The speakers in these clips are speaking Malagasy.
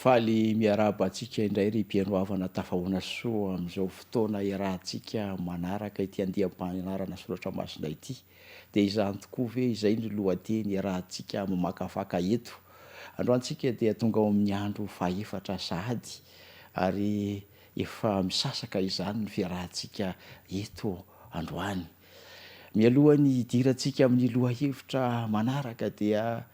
Faly miaraba antsika indray ry mpianoavana tafahoana soa amin'izao fotoana iarahantsika manaraka ity andiam-panarana soratra masina ity. Dia izany tokoa ve izay ny lohateny iarahantsika mamakafaka eto. Androantsika dia tonga ao amin'ny andro faefatra sahady ary efa misasaka izany ny fiarahantsika eto androany. Mialohan'ny idirantsika amin'ny lohahevitra manaraka dia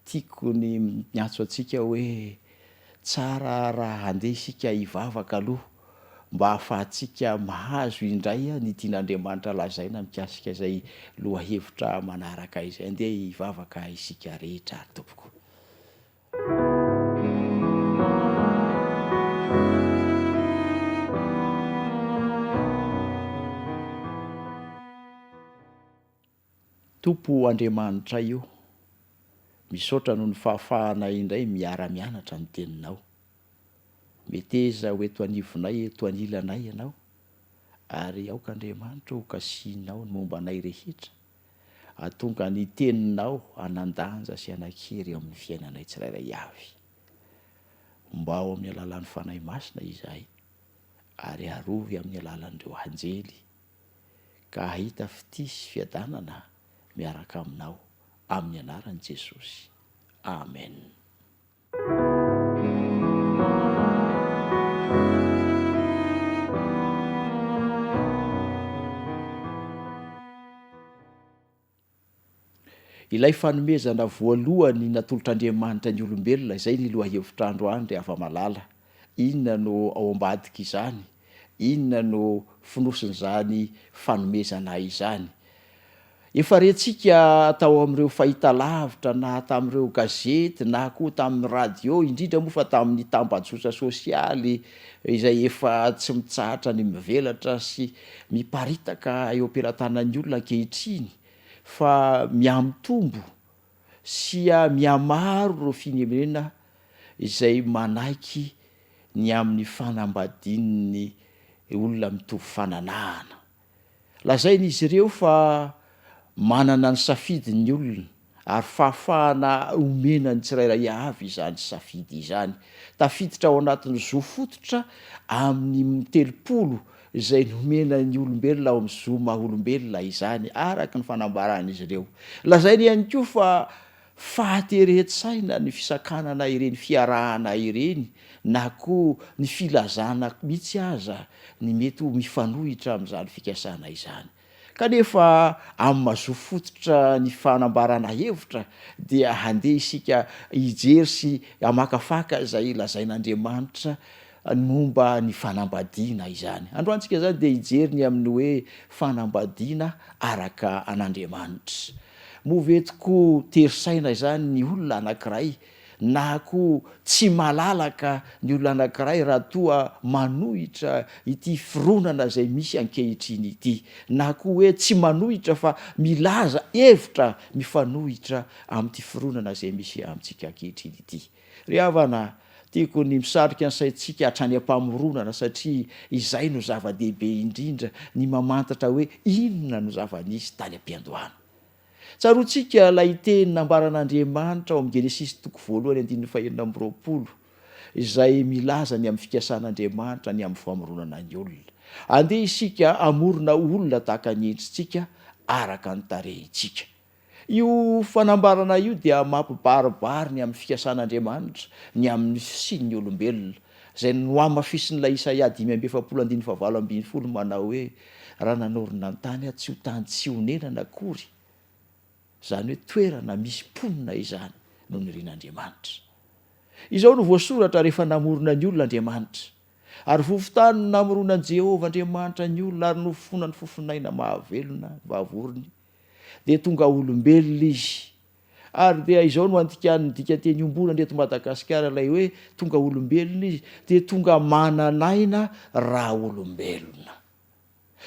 tiako ny miantso antsika hoe tsara raha handeha isika hivavaka aloha mba hahafahantsika mahazo indray ny tian'Andriamanitra lazaina mikasika izay lohahevitra manaraka izay. Andeha hivavaka isika rehetra tompoko. Tompo Andriamanitra io, misaotra noho ny fahafahana indray miara-mianatra ny teninao. Meteza ho eto anivonay, eto anilanay ianao, ary aoka Andriamanitra ho kasihinao ny momba anay rehetra, ahatonga ny teninao hanandanja sy hanakery amin'ny fiainanay tsirairay avy. Mba ao amin'ny alalan'ny fanahy masina izahay, ary arovy amin'ny alalan'ireo anjely, ka hahita fitisy fiadanana miaraka aminao amin'ny anaran'i Jesosy. Amen. Ilay fanomezana voalohany natolotr'Andriamanitra ny olombelona, izay ny lohahevitra androany dia afa-malala. Inona no ao ambadika izany? Inona no finosin'izany fanomezana izany? Efa rentsika tao amin'ireo fahitalavitra na tamin'ireo gazety na koa tamin'ny radio, indrindra moa fa tamin'ny tambazotra sosialy izay efa tsy mitsahatra ny mivelatra sy miparitaka eo am-pelantanan'ny olona ankehitriny, fa miamitombo sy mihamaro ireo finemenena izay manaiky ny amin'ny fanambadian'ny olona mitovy fananahana. Lazain'izy ireo fa manana ny safidin'ny olona ary fahafahana omena ny tsirairay avy izany safidy izany. Tafiditra ao anatin'ny zo fototra amin'ny telopolo izay nomena ny olombelona ao amin'ny zo maha-olombelona izany, araka ny fanambaran'izy ireo. Lazainy ihany koa fa fahaterehan-tsaina ny fisakanana ireny fiarahana ireny, na koa ny filazana mihitsy aza ny mety ho mifanohitra amin'izany fikasana izany. Kanefa amin'ny mahazo fototra ny fanambarana hevitra dia handeha isika hijery sy hamakafaka izay lazain'Andriamanitra momba ny fanambadiana izany. Androantsika zany dia hijery ny amin'ny hoe fanambadiana araka an'Andriamanitra. Movetiko terisaina izany ny olona anankiray, na koa tsy malalaka ny olona anankiray raha toa manohitra ity fironana izay misy ankehitriny ity, na koa hoe tsy manohitra fa milaza hevitra mifanohitra amin'ity fironana izay misy amintsika ankehitriny ity. Ry havana, tiako ny misarika ny saintsika hatrany ampamoronana, satria izay no zava-dehibe indrindra, ny mamantatra hoe inona no zava-nisy tany am-piandohana. Tsaroantsika ilay teny nambaran'Andriamanitra ao amin'ny Genesisy toko voalohany 1:20, izay milaza ny amin'ny fikasan'Andriamanitra ny amin'ny famoronana ny olona. Andeha isika amorona olona tahaka ny endritsika araka ny tarehintsika. Io fanambarana io dia mampibaribary ny amin'ny fikasan'Andriamanitra ny amin'ny sin'ny olombelona, izay noamafisin'ilay Isaia 5:7-20 manao hoe raha nanorina ny tany aho tsy ho tany tsy honenana akory, izany hoe toerana misy mponina izany no nirian'Andriamanitra. Izao no voasoratra rehefa namorona ny olona Andriamanitra, ary vovotany no namoronan'i Jehovah Andriamanitra ny olona ary nofona ny fofinaina mahavelona vahavorony, dia tonga olombelona izy. Ary dia izao no andikan'ny dikateny ombonana eto Madagasikara ilay hoe tonga olombelona izy, dia tonga mananaina raha olombelona.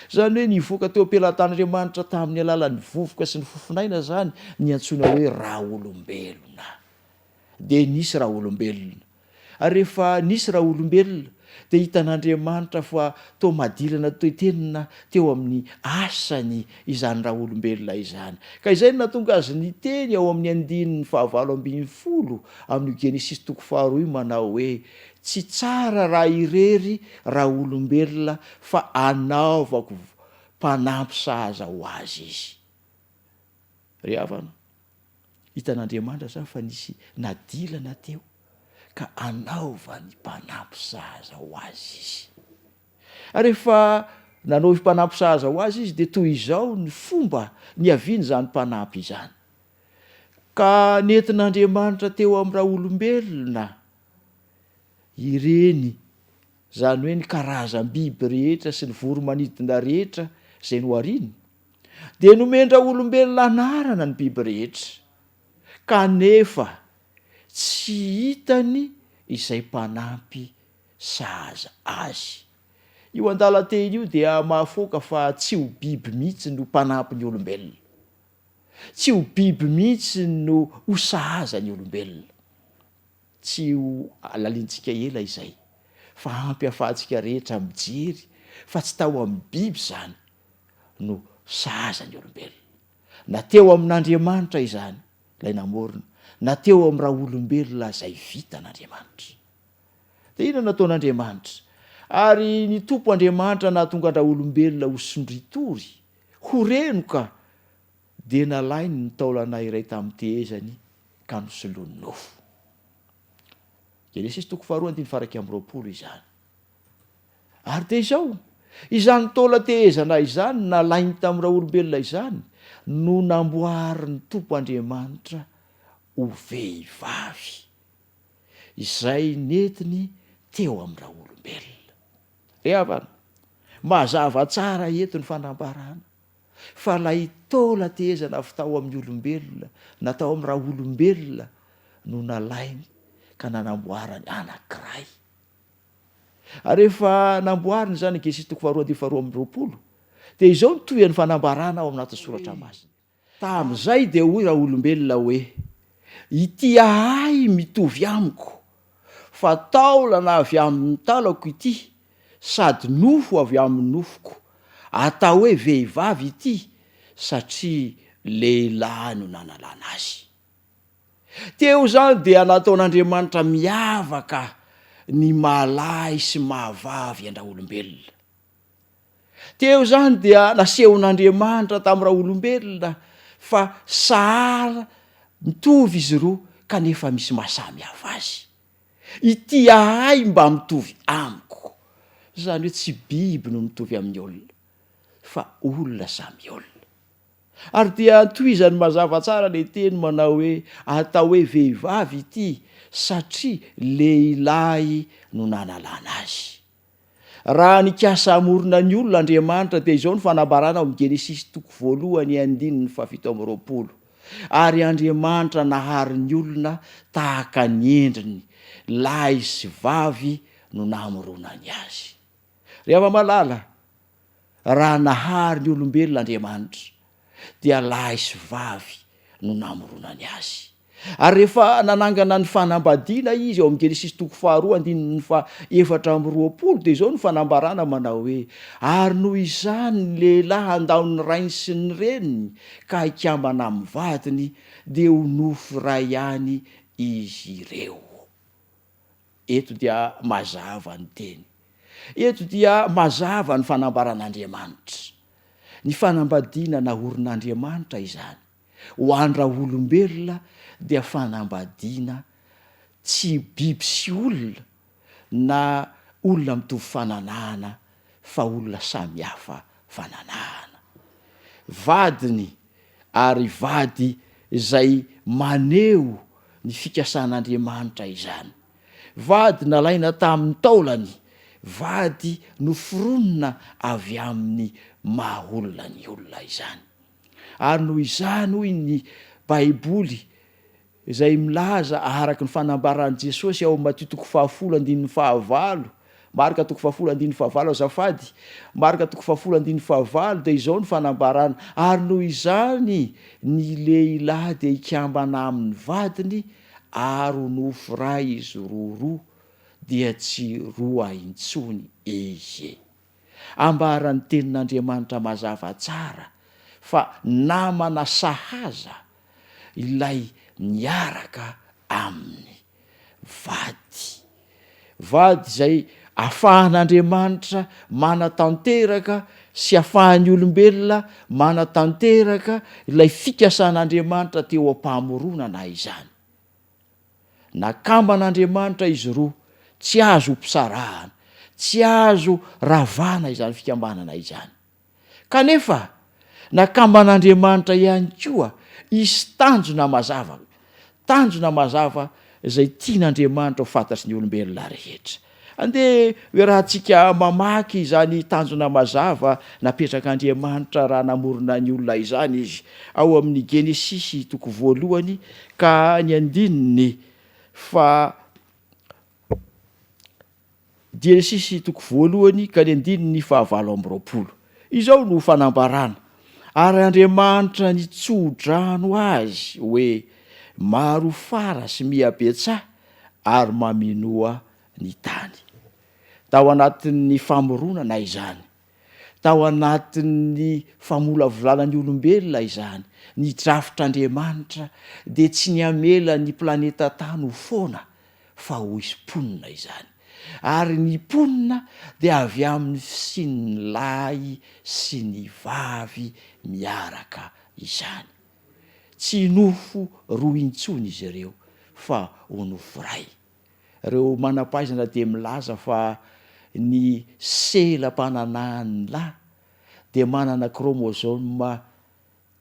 Izany hoe nivoaka teo am-pelantan'Andriamanitra tamin'ny alalan'ny vovoka sy ny fofinaina zany ny antsoina hoe raha olombelona. Dia nisy raha olombelona. Ary rehefa nisy raha olombelona dia hitan'Andriamanitra fa toa madilana toetenina teo amin'ny asany izany raha olombelona izany. Ka izay no natonga azy niteny ao amin'ny 15 amin'ny Genesis 2 manao hoe tsy tsara raha irery raha olombelona fa anaovako mpanampy sahaza ho azy izy. Ry havana, hitan'Andriamanitra zany fa nisy nadilana teo ka anaova ny mpanampy sahaza ho azy izy. Ary rehefa nanao mpanampy sahaza ho azy izy dia toy izao ny fomba niaviany zany mpanampy izany. Ka nentin'Andriamanitra teo amin'ny raha olombelona ireny, zany hoe ny karazam-biby rehetra sy ny voromanidina rehetra izay nohariany, dia nomendra olombelona anarana ny biby rehetra, kanefa tsy hitany izay mpanampy sahaza azy. Io andalan-teny io dia mahafoaka fa tsy ho biby mihitsy no mpanampy ny olombelona, tsy ho biby mihitsy no ho sahaza ny olombelona. Tsy ho alalintsika ela izay, fa ampy ahafahantsika rehetra mijery fa tsy tao amin'ny biby zany no sahaza ny olombelona, na teo amin'Andriamanitra izany ilay namorona, na teo amin'ny raha olombelona izay vitan'Andriamanitra. Dia inona nataon'Andriamanitra? Ary ny tompo Andriamanitra nahatonga raha olombelona ho sondritory, ho renoka, dia nalainy ny taolana iray tamin'ny tehezany ka nosoloany nofo. Genesis 2:20 izany. Ary dia izao, izany taola tehezana izany nalainy tamin'ny raha olombelona izany no namboary ny tompo Andriamanitra ho vehivavy izay nentiny teo amin'ny raha olombelona. Ry havana, mazava tsara eto ny fanambarana fa ilay taola tehezana avy tao amin'ny olombelona, natao amin'ny raha olombelona no nalainy ka nanamboarany anankiray. Ary rehefa namboariny zany Genesis 2:20 dia izao nitoyan'ny fanambarana ao anatin'ny soratra masina. Tamin'izay dia hoy raha olombelona hoe, ity ahay mitovy amiko, fa taolana avy amin'ny talako ity, sady nofo avy amin'ny nofoko, atao hoe vehivavy ity satria lehilahy no nanalana azy. Teo zany dia nataon'Andriamanitra miavaka ny malahy sy mahavavy andraha olombelona. Teo zany dia nasehon'Andriamanitra tamin'ny raha olombelona fa sahara mitovy izy roa kanefa misy mahasamy hafa azy. Ity ahay mba mitovy amiko, zany hoe tsy biby no mitovy amin'ny olona fa olona samy olona. Ary dia toizany mazava tsara ilay teny manao hoe atao hoe vehivavy ity satria lehilahy no nanalana azy. Raha nikasa amorona ny olona Andriamanitra dia izao ny fanambarana ao amin'ny Genesis 2:1-7. Ary Andriamanitra nahary ny olona tahaka ny endriny, lahy sy vavy no namoronany azy. Rehefa malala, raha nahary ny olombelona Andriamanitra dia lahy sy vavy no namoronany azy. Ary rehefa nanangana ny fanambadiana izy ao amin'ny Genesis 2:2-4 dia izao ny fanambarana manao hoe ary noho izany ny lehilahy andao ny rainy sy ny reniny ka hikambana amin'ny vadiny dia ho nofo ray ihany izy ireo. Eto dia mazava ny teny, eto dia mazava ny fanambaran'Andriamanitra. Ny fanambadiana nahorin'Andriamanitra izany ho andra olombelona dia fanambadiana tsy biby sy olona na olona mitovy fananahana fa olona samy hafa fananahana. Vadiny ary vady izay maneho ny fikasan'Andriamanitra izany. Vady nalaina tamin'ny taolany, vady noforonina avy amin'ny maha-olona ny olona izany. Ary noho izany hoy ny Baiboly izay milaza araka ny fanambaran'i Jesosy ao Matthieu 10:15, Marka 10:15 azafady, Marka 10:15 dia izao ny fanambarana ary noho izany ny lehilahy dia hikambana amin'ny vadiny ary ho nofo ray izy roa dia tsy roa intsony izy. Ambarany tenin'Andriamanitra mazava tsara fa namana sahaza ilay miaraka aminy vady zay ahafahan'Andriamanitra manatanteraka sy ahafahan'ny olombelona manatanteraka ilay fikasan'Andriamanitra teo am-pamoronana izany. Nakamban'Andriamanitra izy roa, tsy azo mpisarahana, tsy azo ravana izany fikambanana izany. Kanefa nakamban'Andriamanitra ihany koa isy tanjona mazava izay tian'Andriamanitra ho fantatry ny olombelona rehetra. Andeha hoe raha tsika mamaky izany tanjona mazava napetrak'Andriamanitra raha namorona ny olona izany izy ao amin'ny Genesisy 1 ka ny 9 fa Genesisy 1 ka ny 9 fa 7. Izao no fanambarana. Ary Andriamanitra nitsodrano azy hoe maro fara sy mihabetsaha ary maminoa ny tany. Tao anatin'ny famoronana izany, tao anatin'ny famolavolana ny olombelona izany, ny drafitr'Andriamanitra dia tsy ny amela ny planeta tany ho foana fa ho hisy mponina izany. Ary ny mponina dia avy amin'ny fisin'ny lahy sy ny vavy miaraka izany. Tsy nofo roa intsony izy ireo fa ho nofo ray. Ireo manam-pahaizana dia milaza fa ny selam-pananan'ny lahy dia manana chromosome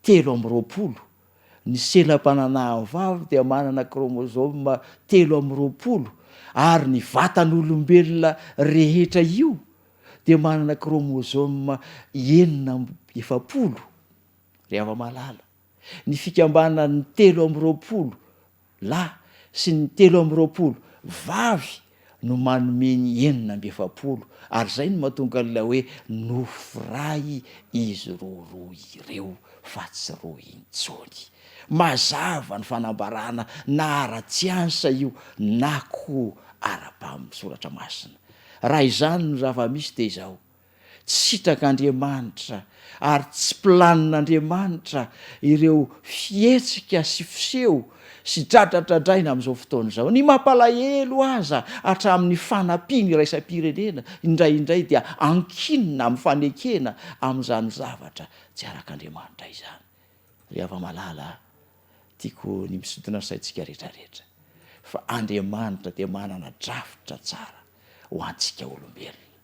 13, ny selam-pananan'ny vavy dia manana chromosome 13, ary ny vatan'olombelona rehetra io dia manana chromosome 9. Rehefa malala ny fikambanan'ny 13 lahy sy ny 13 vavy no manome ny 9, ary zay no mahatonga an'ilay hoe nofo ray izy roa ireo fa tsy roa intsony. Mazava ny fanambarana na ara-tsiansa io na koa ara-pamisoratra masina. Raha izany no zava-misy dia izao, tsy sitrak'Andriamanitra ary tsy planin'Andriamanitra ireo fihetsika sy fiseho sy dradradradraina amin'izao fotoana izao. Ny mampalahelo aza hatramin'ny fanampiany raisam-pirenena indraindray dia ankinina amin'ny fanekena amin'izany zavatra tsy arak'Andriamanitra izany. Rehefa malala tiako ny misodina saintsika rehetrarehetra fa Andriamanitra dia manana drafitra tsara ho antsika olombelona.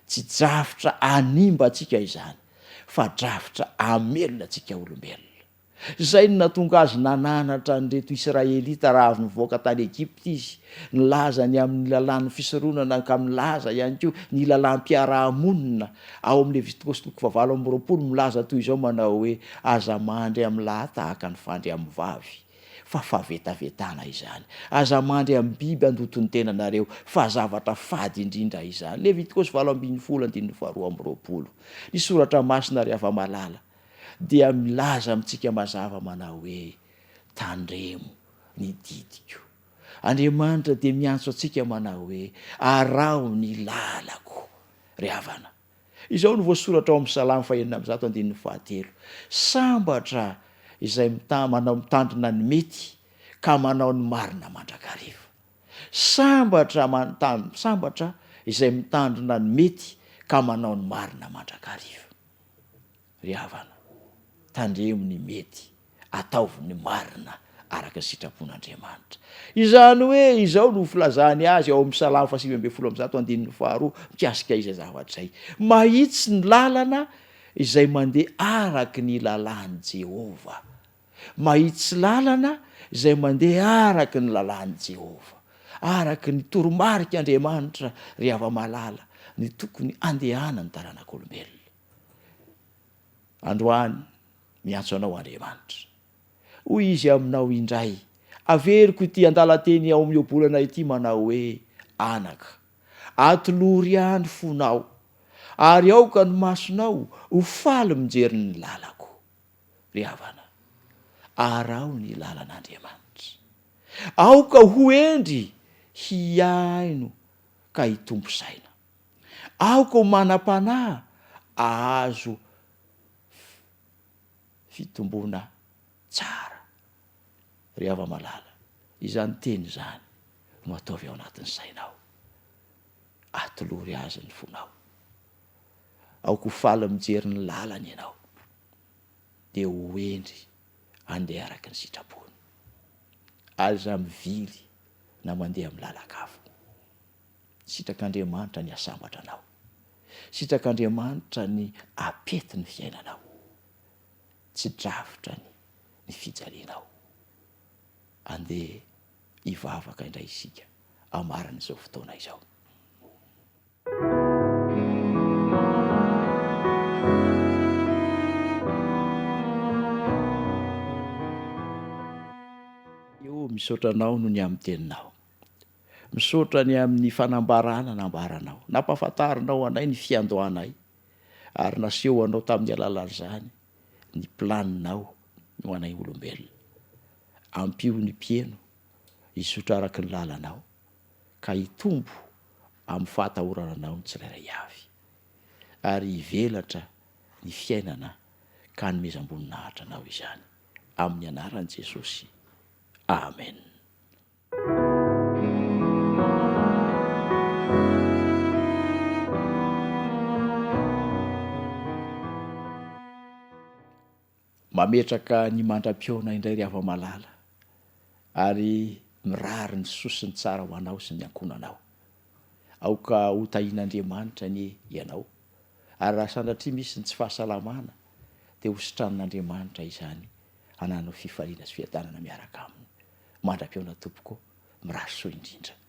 Tsy drafitra animba antsika izany fa drafitra amelona antsika olombelona. Zay no natonga azy nananatra an'ireto Israelita raha avy nivoaka tany Egypta izy, nilaza ny amin'ny lalàn'ny fisoronana ka milaza ihany koa ny lalàm-piarahamonina. Ao amin'ny Levitikosy 20 milaza toy izao manao hoe aza mandry amin'ny lahy tahaka ny fandry amin'ny vavy, fa fahavetavetana izany. Aza mandry amin'ny biby andotony tenanareo, fa zavatra fady indrindra izany. Levitikosy 20:12. Ny soratra masina rehefa malala dia milaza amintsika mazava manao hoe tandremo ny didiko. Andriamanitra dia miantso antsika manao hoe arao ny lalako ry havana. Izao no voasoratra ao amin'ny Salamo 119:7. Sambatra izay manao mitandrina ny mety ka manao ny marina mandrakariva. Sambatra izay mitandrina ny mety ka manao ny marina mandrakariva. Ry havana, tandremo ny mety, ataovy ny marina araka ny sitrapon'Andriamanitra. Izany hoe izao no filazany azy ao amin'ny Salamo 5:2 mikasika izay zavatra izay. Mahitsy ny lalana izay mandeha araky ny lalàn'i Jehova. Mahitsy lalana izay mandeha araky ny lalàn'i Jehova, araky ny toromarik'Andriamanitra rehefa malala ny tokony andehanany taranak'olombelona. Androany miantso anao Andriamanitra, hoy izy aminao indray, averiko ity andalateny ao amin'ny obolana ity manao hoe anaka, atolory andro fonao ary aoka ny masonao ho faly mijery ny lalako. Ry havana, arao ny lalan'Andriamanitra, aoka ho endry hiaino ka hitompo saina. Aoka ho manam-panahy ahazo fitombona tsara ry hava-malala. Izany teny zany no ataovy ao anatin'ny sainao. Atolory azy ny fonao. Aoko ho faly mijery ny lalany ianao de ho endry andeha araky ny sitrapony. Aza mivily na mandeha amin'ny lalakavo. Sitrak'Andriamanitra ny asambatra anao. Sitrak'Andriamanitra ny apety ny fiainanao. Tsy drafitra ny fijalianao. Andeha hivavaka indray isika amaran'izao fotoana izao. Io misaotra anao no ny amin'ny teninao. Misaotra ny amin'ny fanambarana nambaranao. Nampahafantarinao anay ny fiandohanay ary naseho anao tamin'ny alalan'izany ny planinao ho anay olombelona. Ampio ny mpieno hisotra araky ny lalanao ka hitombo amin'ny fahatahorananao ny tsirairay avy ary hivelatra ny fiainana ka nomezam-boninahitra anao izany. Amin'ny anaran'i Jesosy. Amen. Mametraka ny mandram-piona indray ry hava-malala ary mirary ny sosiny tsara ho anao sy ny ankonanao. Aoka ho tahian'Andriamanitra ny ianao ary raha sanatria misy ny tsy fahasalamana dia hositran'Andriamanitra izany hananao fifaliana sy fiadanana miaraka aminy. Mandram-piona tompoko, miraso soa indrindra.